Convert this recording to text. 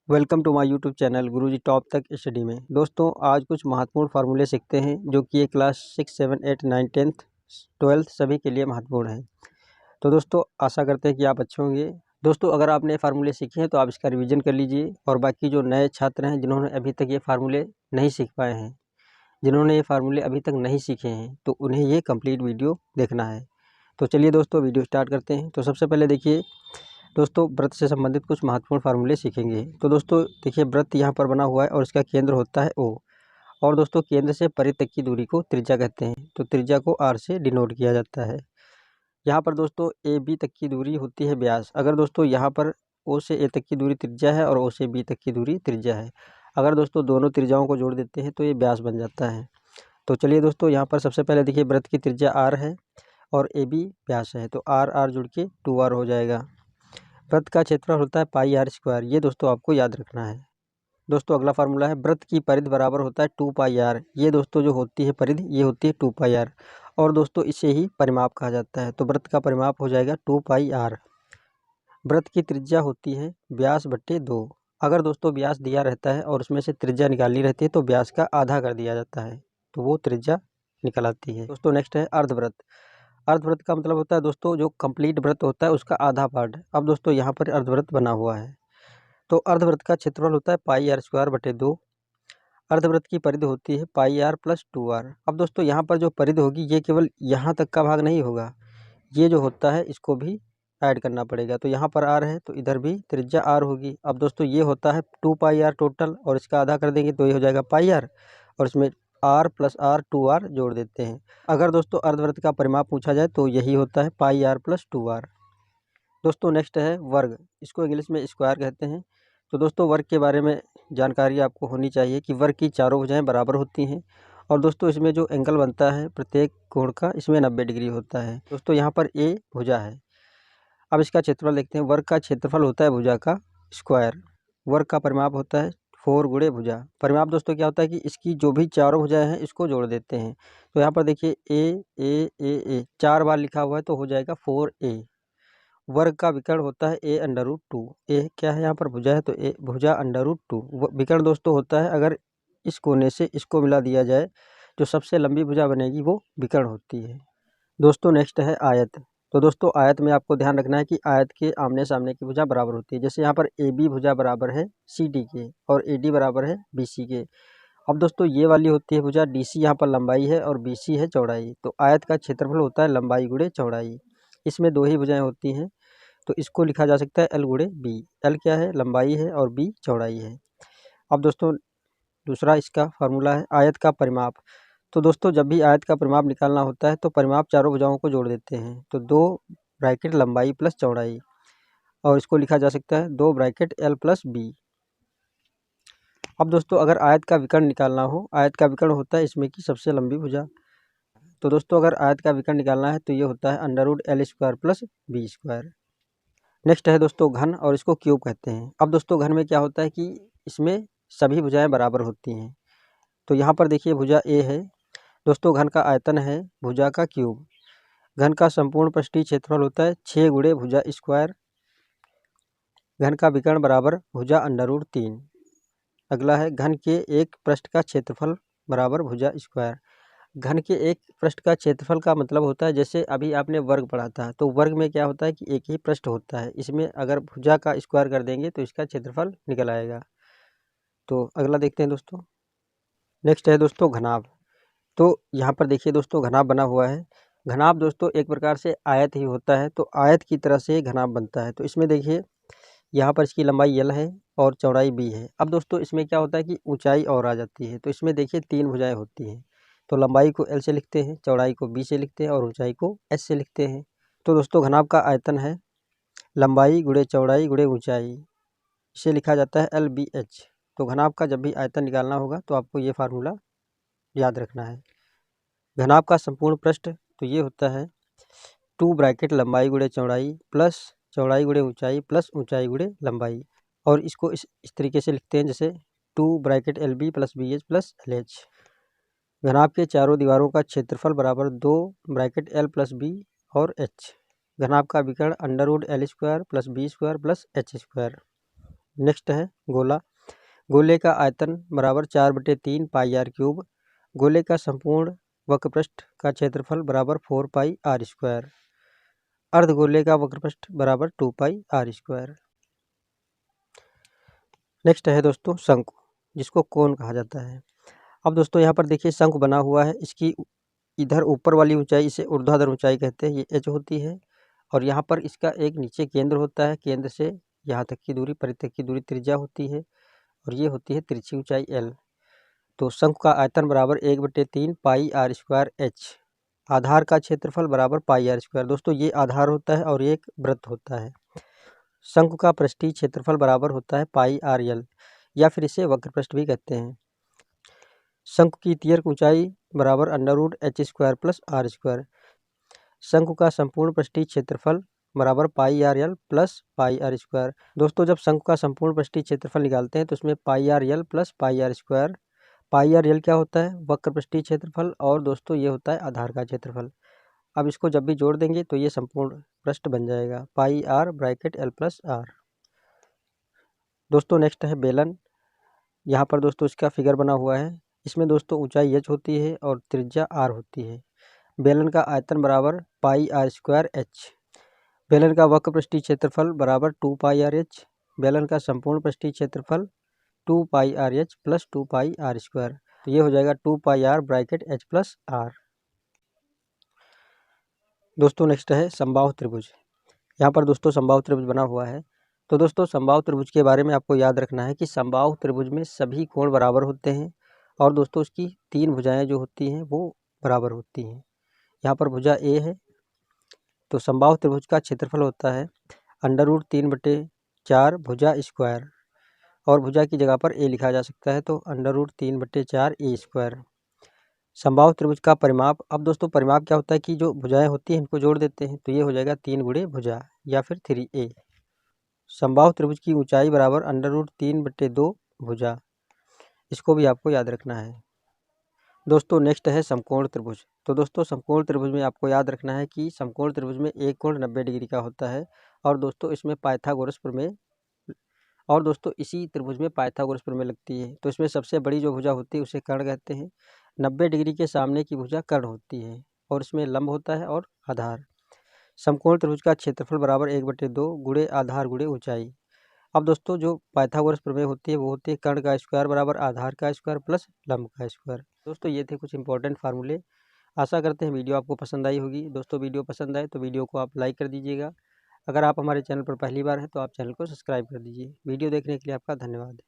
Welcome to my YouTube channel Guruji top तक study में। दोस्तों आज कुछ महत्वपूर्ण फार्मूले सीखते हैं जो कि ये क्लास 6, 7, 8, 9, 10th 12th सभी के लिए महत्वपूर्ण है। तो दोस्तों आशा करते हैं कि आप अच्छे होंगे। दोस्तों अगर आपने फार्मूले सीखे हैं तो आप इसका रिवीजन कर लीजिए, और बाकी जो नए छात्र हैं जिन्होंने अभी तक ये फार्मूले नहीं सीख पाए हैं, जिन्होंने ये फार्मूले अभी तक नहीं सीखे हैं, तो उन्हें ये कंप्लीट वीडियो देखना है। तो चलिए दोस्तों वीडियो स्टार्ट करते हैं। तो सबसे पहले देखिए दोस्तों, व्रत से संबंधित कुछ महत्वपूर्ण फार्मूले सीखेंगे। तो दोस्तों देखिए, व्रत यहाँ पर बना हुआ है और इसका केंद्र होता है O, और दोस्तों केंद्र से परे तक की दूरी को त्रिज्या कहते हैं। तो त्रिज्या को R से डिनोट किया जाता है। यहाँ पर दोस्तों AB तक की दूरी होती है व्यास। अगर दोस्तों यहाँ पर O से A तक की दूरी त्रिज्या है और O से B तक की दूरी त्रिज्या है, अगर दोस्तों दोनों त्रिज्याओं को जोड़ देते हैं तो ये व्यास बन जाता है। तो चलिए दोस्तों, यहाँ पर सबसे पहले देखिए, व्रत की त्रिज्या R है और AB व्यास है, तो R जुड़ के 2R हो जाएगा। व्रत का क्षेत्रफल होता है पाई R स्क्वायर, ये दोस्तों आपको याद रखना है। दोस्तों अगला फार्मूला है, व्रत की परिधि बराबर होता है 2 पाई R। ये दोस्तों जो होती है परिधि, ये होती है 2 पाई R, और दोस्तों इसे ही परिमाप कहा जाता है। तो व्रत का परिमाप हो जाएगा 2 पाई R। व्रत की त्रिज्या होती है व्यास बट्टे 2। अगर दोस्तों व्यास दिया रहता है और उसमें से त्रिज्या निकालनी रहती है तो व्यास का आधा कर दिया जाता है, तो वो त्रिज्या निकल आती है। दोस्तों नेक्स्ट है अर्धव्रत। अर्धव्रत का मतलब होता है दोस्तों जो कंप्लीट व्रत होता है उसका आधा पार्ट। अब दोस्तों यहाँ पर अर्धव्रत बना हुआ है, तो अर्धव्रत का क्षेत्रफल होता है पाई R स्क्वायर बटे 2। अर्धव्रत की परिधि होती है पाई R प्लस 2R। अब दोस्तों यहाँ पर जो परिधि होगी ये केवल यहाँ तक का भाग नहीं होगा, ये जो होता है इसको भी ऐड करना पड़ेगा। तो यहाँ पर R है तो इधर भी त्रिज्या R होगी। अब दोस्तों ये होता है 2 पाई R टोटल, और इसका आधा कर देंगे तो ये हो जाएगा पाई R, और इसमें R प्लस R 2R जोड़ देते हैं। अगर दोस्तों अर्धव्रत का परिमाप पूछा जाए तो यही होता है पाई R प्लस 2R। दोस्तों नेक्स्ट है वर्ग, इसको इंग्लिश में स्क्वायर कहते हैं। तो दोस्तों वर्ग के बारे में जानकारी आपको होनी चाहिए कि वर्ग की चारों भुजाएं बराबर होती हैं, और दोस्तों इसमें जो एंगल बनता है प्रत्येक कोण का, इसमें 90 डिग्री होता है। दोस्तों यहाँ पर A भुजा है। अब इसका क्षेत्रफल देखते हैं। वर्ग का क्षेत्रफल होता है भुजा का स्क्वायर। वर्ग का परिमाप होता है 4 गुणे भुजा। परिमाप दोस्तों क्या होता है कि इसकी जो भी चारों भुजाएं हैं इसको जोड़ देते हैं। तो यहाँ पर देखिए ए 4 बार लिखा हुआ है तो हो जाएगा 4A। वर्ग का विकर्ण होता है A√2। ए क्या है, यहाँ पर भुजा है तो ए भुजा √2। विकर्ण दोस्तों होता है अगर इस कोने से इसको मिला दिया जाए, जो सबसे लंबी भुजा बनेगी वो विकर्ण होती है। दोस्तों नेक्स्ट है आयत। तो दोस्तों आयत में आपको ध्यान रखना है कि आयत के आमने सामने की भुजा बराबर होती है। जैसे यहाँ पर AB भुजा बराबर है CD के और AD बराबर है BC के। अब दोस्तों ये वाली होती है भुजा DC, यहाँ पर लंबाई है और BC है चौड़ाई। तो आयत का क्षेत्रफल होता है लंबाई गुणे चौड़ाई। इसमें दो ही भुजाएं होती हैं तो इसको लिखा जा सकता है L गुणे B। L क्या है, लंबाई है, और B चौड़ाई है। अब दोस्तों दूसरा इसका फार्मूला है आयत का परिमाप। तो दोस्तों जब भी आयत का परिमाप निकालना होता है तो परिमाप चारों भुजाओं को जोड़ देते हैं। तो 2 ब्रैकेट लंबाई प्लस चौड़ाई, और इसको लिखा जा सकता है 2 ब्रैकेट L प्लस B। अब दोस्तों अगर आयत का विकर्ण निकालना हो, आयत का विकर्ण होता है इसमें की सबसे लंबी भुजा। तो दोस्तों अगर आयत का विकर्ण निकालना है तो ये होता है √L square plus B square. Next है दोस्तों घन, और इसको क्यूब कहते हैं। अब दोस्तों घन में क्या होता है कि इसमें सभी भुजाएं बराबर होती हैं। तो यहाँ पर देखिए भुजा A है दोस्तों, घन का आयतन है भुजा का क्यूब। घन का संपूर्ण पृष्ठीय क्षेत्रफल होता है 6 गुणे भुजा स्क्वायर। घन का विकर्ण बराबर भुजा √3। अगला है घन के एक पृष्ठ का क्षेत्रफल बराबर भुजा स्क्वायर। घन के एक पृष्ठ का क्षेत्रफल का मतलब होता है, जैसे अभी आपने वर्ग पढ़ा था, तो वर्ग में क्या होता है कि एक ही पृष्ठ होता है, इसमें अगर भुजा का स्क्वायर कर देंगे तो इसका क्षेत्रफल निकल आएगा। तो अगला देखते हैं दोस्तों। नेक्स्ट है दोस्तों घनाभ। तो यहाँ पर देखिए दोस्तों घनाभ बना हुआ है। घनाभ दोस्तों एक प्रकार से आयत ही होता है, तो आयत की तरह से घनाभ बनता है। तो इसमें देखिए यहाँ पर इसकी लंबाई L है और चौड़ाई B है। अब दोस्तों इसमें क्या होता है कि ऊंचाई और आ जाती है। तो इसमें देखिए 3 भुजाएं होती हैं, तो लंबाई को L से लिखते हैं, चौड़ाई को B से लिखते हैं, और ऊंचाई को S से लिखते हैं। तो दोस्तों घनाभ का आयतन है लंबाई गुणे चौड़ाई गुणे ऊंचाई, इसे लिखा जाता है LBH। तो घनाभ का जब भी आयतन निकालना होगा तो आपको ये फार्मूला याद रखना है। घनाभ का संपूर्ण पृष्ठ तो ये होता है 2 ब्रैकेट लंबाई गुणे चौड़ाई प्लस चौड़ाई गुणे ऊंचाई प्लस ऊंचाई गुणे लंबाई, और इसको इस तरीके से लिखते हैं जैसे 2 bracket LB plus BH plus LH। घनाभ के चारों दीवारों का क्षेत्रफल बराबर 2 ब्रैकेट L प्लस B और H। घनाभ का विकर्ण √L square plus B square plus H square. Next है गोला। गोले का आयतन बराबर 4/3 पाई आर क्यूब। गोले का संपूर्ण वक्रपृष्ठ का क्षेत्रफल बराबर 4 पाई आर स्क्वायर। अर्धगोले का वक्रपृष्ठ बराबर 2 पाई आर स्क्वायर। नेक्स्ट है दोस्तों शंकु, जिसको कोन कहा जाता है। अब दोस्तों यहाँ पर देखिए शंकु बना हुआ है, इसकी इधर ऊपर वाली ऊंचाई इसे ऊर्ध्वाधर ऊंचाई कहते हैं, ये एच होती है। और यहाँ पर इसका एक नीचे केंद्र होता है, केंद्र से यहाँ तक की दूरी परितक की दूरी त्रिज्या होती है, और ये होती है तिरछी ऊंचाई एल। तो शंकु का आयतन बराबर 1/3 पाई आर स्क्वायर एच। आधार का क्षेत्रफल बराबर पाई आर स्क्वायर। दोस्तों ये आधार होता है और ये एक वृत्त होता है। शंकु का पृष्ठीय क्षेत्रफल बराबर होता है पाई आर एल, या फिर इसे वक्रपृष्ठ भी कहते हैं। शंकु की तिर्यक ऊंचाई बराबर √h² प्लस आर स्क्वायर। शंकु का संपूर्ण पृष्ठीय क्षेत्रफल बराबर pi r l plus pi r square. दोस्तों जब शंकु का संपूर्ण पृष्ठीय क्षेत्रफल निकालते हैं तो उसमें pi r l plus pi r square. Pi r l क्या होता है? वक्र पृष्ठीय क्षेत्रफल, और दोस्तों ये होता है आधार का क्षेत्रफल। अब इसको जब भी जोड़ देंगे तो ये संपूर्ण पृष्ठ बन जाएगा pi r bracket l plus r. दोस्तों नेक्स्ट है बेलन। यहाँ पर दोस्तों इसका फिगर बना हुआ है। इसमें दोस्तों ऊंचाई एच होती है और त्रिज्या आर होती है। बेलन का आयतन बराबर पाई आर स्क्वायर एच। बेलन का वक्र पृष्ठीय क्षेत्रफल बराबर 2 पाई आर एच। बेलन का संपूर्ण पृष्ठीय क्षेत्रफल 2 pi r h plus 2 pi r square. तो ये हो जाएगा 2 pi r bracket h plus r. दोस्तों नेक्स्ट है समबाहु त्रिभुज। यहाँ पर दोस्तों समबाहु त्रिभुज बना हुआ है। तो दोस्तों समबाहु त्रिभुज के बारे में आपको याद रखना है कि समबाहु त्रिभुज में सभी कोण बराबर होते हैं, और दोस्तों उसकी 3 भुजाएं जो होती हैं वो बराबर होती हैं। यहाँ पर भुजा ए है, तो समबाहु त्रिभुज का क्षेत्रफल होता है √3/4 भुजा स्क्वायर, और भुजा की जगह पर ए लिखा जा सकता है, तो √3/4 ए स्क्वायर। समबाहु त्रिभुज का परिमाप। अब दोस्तों परिमाप क्या होता है कि जो भुजाएं होती हैं इनको जोड़ देते हैं, तो ये हो जाएगा 3 गुणे भुजा, या फिर 3a। समबाहु त्रिभुज की ऊंचाई बराबर √3/2 भुजा। इसको भी आपको याद रखना है। दोस्तों नेक्स्ट है समकोण त्रिभुज। तो दोस्तों समकोण त्रिभुज में आपको याद रखना है कि समकोण त्रिभुज में एक कोण 90 डिग्री का होता है, और दोस्तों इसमें पाइथागोरस प्रमेय, और दोस्तों इसी त्रिभुज में पाइथागोरस प्रमेय लगती है। तो इसमें सबसे बड़ी जो भुजा होती है उसे कर्ण कहते हैं। 90 डिग्री के सामने की भुजा कर्ण होती है, और इसमें लंब होता है और आधार। समकोण त्रिभुज का क्षेत्रफल बराबर 1/2 गुणे आधार गुणे ऊंचाई। अब दोस्तों जो पाइथागोरस प्रमेय होती है वो होती है कर्ण का स्क्वायर बराबर आधार का स्क्वायर प्लस लंब का स्क्वायर। दोस्तों ये थे कुछ इंपॉर्टेंट फार्मूले। आशा करते हैं वीडियो आपको पसंद आई होगी। दोस्तों वीडियो पसंद आए तो वीडियो को आप लाइक कर दीजिएगा। अगर आप हमारे चैनल पर पहली बार हैं तो आप चैनल को सब्सक्राइब कर दीजिए। वीडियो देखने के लिए आपका धन्यवाद।